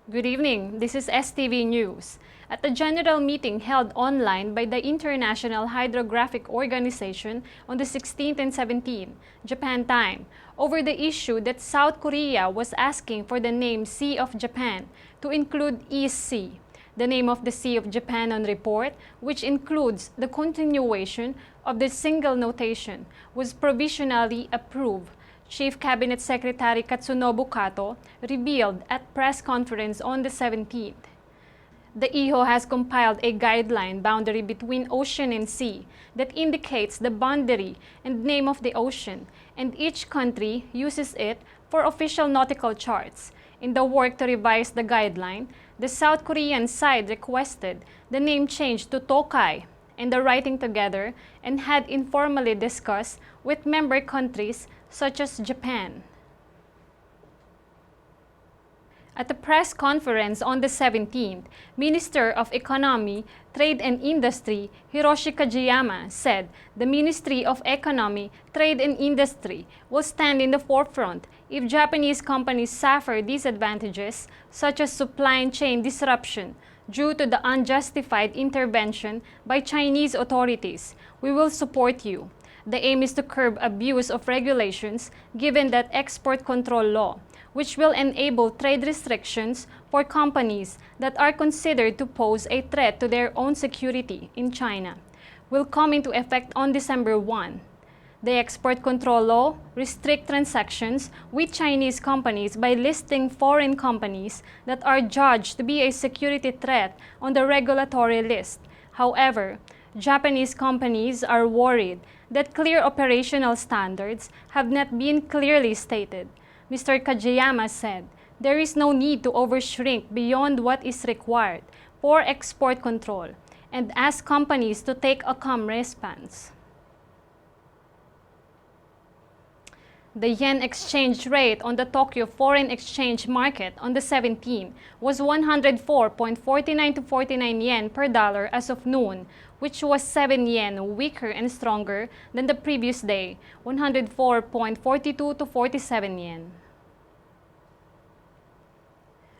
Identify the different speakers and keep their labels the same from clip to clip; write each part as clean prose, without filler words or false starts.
Speaker 1: Good evening, this is STV News. At the general meeting held online by the International Hydrographic Organization on the 16th and 17th, Japan time, over the issue that South Korea was asking for the name Sea of Japan to include East Sea, the name of the Sea of Japan on report, which includes the continuation of the single notation, was provisionally approved. Chief Cabinet Secretary Katsunobu Kato revealed at press conference on the 17th. The IHO has compiled a guideline boundary between ocean and sea that indicates the boundary and name of the ocean, and each country uses it for official nautical charts. In the work to revise the guideline, the South Korean side requested the name changed to Tokai and the writing together and had informally discussed with member countries such as Japan. At the press conference on the 17th, Minister of Economy, Trade and Industry Hiroshi KAJIYAMA said the Ministry of Economy, Trade and Industry will stand in the forefront if Japanese companies suffer disadvantages such as supply chain disruption due to the unjustified intervention by Chinese authorities. We will support you. The aim is to curb abuse of regulations given that export control law, which will enable trade restrictions for companies that are considered to pose a threat to their own security in China, will come into effect on December 1. The export control law restricts transactions with Chinese companies by listing foreign companies that are judged to be a security threat on the regulatory list. However, Japanese companies are worried that clear operational standards have not been clearly stated. Mr. KAJIYAMA said, there is no need to overshrink beyond what is required for export control and ask companies to take a calm response. The yen exchange rate on the Tokyo foreign exchange market on the 17th was 104.49 to 49 yen per dollar as of noon, which was 7 yen weaker and stronger than the previous day, 104.42 to 47 yen.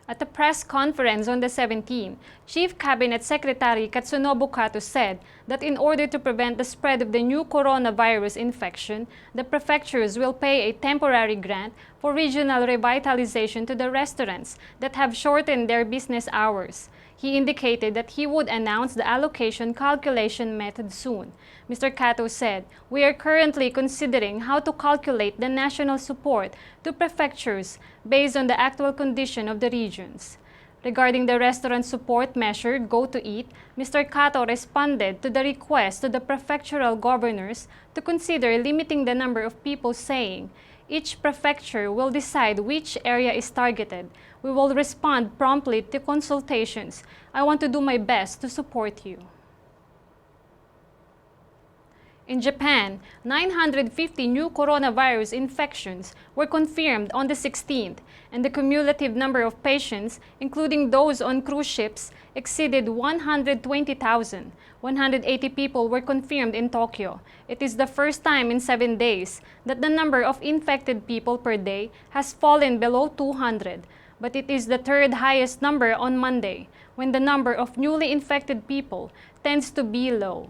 Speaker 1: At the press conference on the 17th, Chief Cabinet Secretary Katsunobu Kato said that in order to prevent the spread of the new coronavirus infection, the prefectures will pay a temporary grant for regional revitalization to the restaurants that have shortened their business hours. He indicated that he would announce the allocation calculation method soon. Mr. Kato said, we are currently considering how to calculate the national support to prefectures based on the actual condition of the regions. Regarding the restaurant support measure, Go to Eat, Mr. Kato responded to the request to the prefectural governors to consider limiting the number of people, saying, each prefecture will decide which area is targeted. We will respond promptly to consultations. I want to do my best to support you. In Japan, 950 new coronavirus infections were confirmed on the 16th, and the cumulative number of patients, including those on cruise ships, exceeded 120,000. 180 people were confirmed in Tokyo. It is the first time in 7 days that the number of infected people per day has fallen below 200, but it is the third highest number on Monday, when the number of newly infected people tends to be low.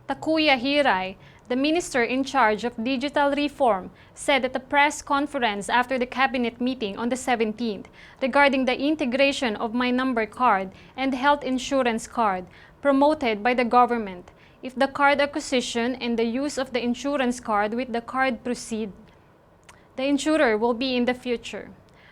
Speaker 1: Takuya Hirai, the minister in charge of digital reform, said at a press conference after the cabinet meeting on the 17th regarding the integration of My Number card and health insurance card promoted by the government. If the card acquisition and the use of the insurance card with the card proceed, the insurer will be in the future.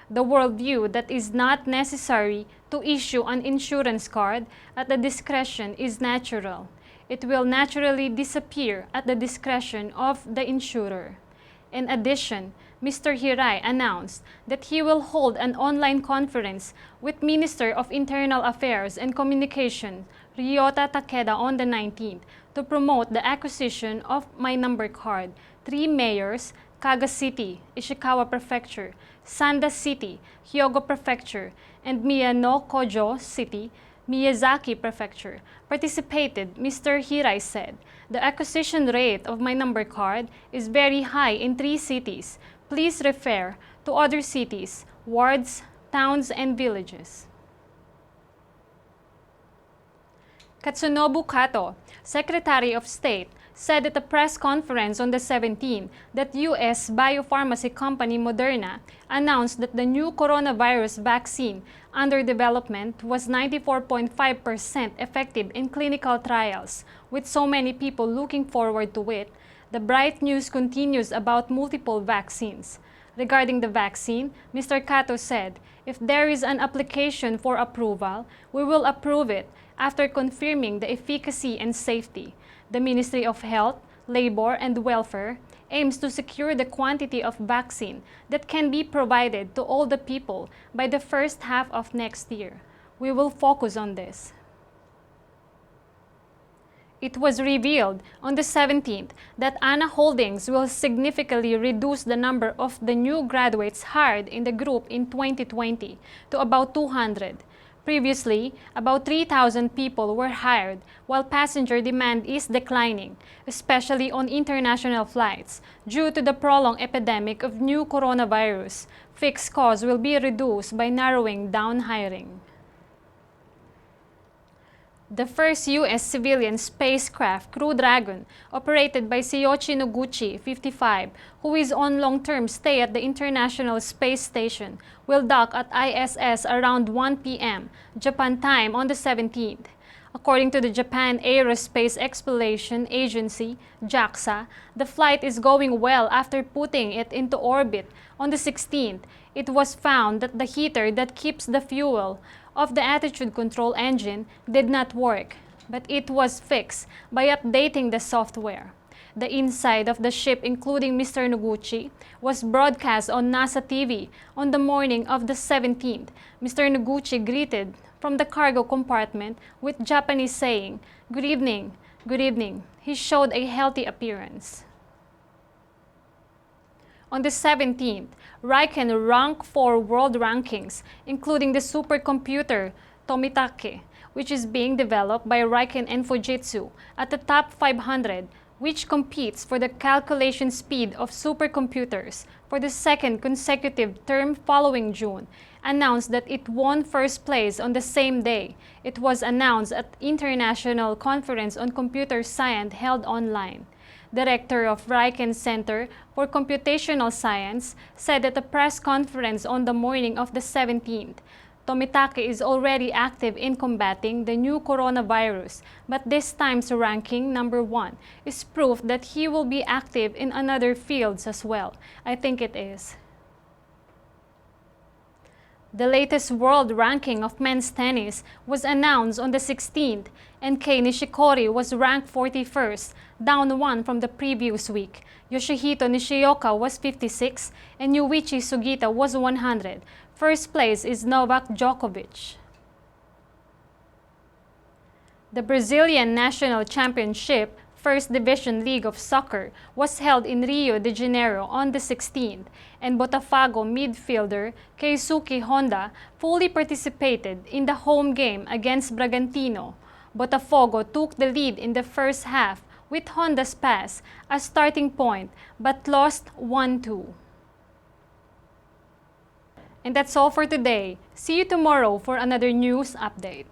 Speaker 1: The worldview that is not necessary to issue an insurance card at the discretion is natural. It will naturally disappear at the discretion of the insurer. In addition, Mr. Hirai announced that he will hold an online conference with Minister of Internal Affairs and Communication, Ryota Takeda, on the 19th to promote the acquisition of My Number card. 3 mayors, Kaga City, Ishikawa Prefecture, Sanda City, Hyogo Prefecture, and Miyano-Kojo City, Miyazaki Prefecture, participated. Mr. Hirai said, the acquisition rate of My Number card is very high in 3 cities. please refer to other cities, wards, towns, and villages. Katsunobu Kato, Secretary of State, said at a press conference on the 17th that U.S. biopharmacy company Moderna announced that the new coronavirus vaccine under development was 94.5% effective in clinical trials. With so many people looking forward to it, the bright news continues about multiple vaccines. Regarding the vaccine, Mr. Kato said, if there is an application for approval, we will approve it after confirming the efficacy and safety. The Ministry of Health, Labor, and Welfare aims to secure the quantity of vaccine that can be provided to all the people by the first half of next year. We will focus on this. It was revealed on the 17th that ANA Holdings will significantly reduce the number of the new graduates hired in the group in 2020 to about 200. Previously, about 3,000 people were hired, while passenger demand is declining, especially on international flights. Due to the prolonged epidemic of new coronavirus, fixed costs will be reduced by narrowing down hiring. The first U.S. civilian spacecraft, Crew Dragon, operated by Seiichi Noguchi, 55, who is on long-term stay at the International Space Station, will dock at ISS around 1 p.m. Japan time on the 17th. According to the Japan Aerospace Exploration Agency, JAXA, the flight is going well after putting it into orbit on the 16th. It was found that the heater that keeps the fuel of the attitude control engine did not work, but it was fixed by updating the software. The inside of the ship, including Mr. Noguchi, was broadcast on NASA TV on the morning of the 17th. Mr. Noguchi greeted from the cargo compartment with Japanese saying, "Good evening, good evening." He showed a healthy appearance. On the 17th, Riken ranked 4 world rankings, including the supercomputer Tomitake, which is being developed by Riken and Fujitsu, at the top 500, which competes for the calculation speed of supercomputers for the second consecutive term following June, announced that it won first place on the same day. It was announced at International Conference on Computer Science held online. Director of Riken Center for Computational Science, said at a press conference on the morning of the 17th, Tomitake is already active in combating the new coronavirus, but this time's ranking number 1 is proof that he will be active in other fields as well. I think it is. The latest world ranking of men's tennis was announced on the 16th, and Kei Nishikori was ranked 41st, down 1 from the previous week. Yoshihito Nishioka was 56, and Yuichi Sugita was 100. First place is Novak Djokovic. The Brazilian National Championship, First Division League of Soccer, was held in Rio de Janeiro on the 16th, and Botafogo midfielder Keisuke Honda fully participated in the home game against Bragantino. Botafogo took the lead in the first half with Honda's pass as starting point, but lost 1-2. And that's all for today. See you tomorrow for another news update.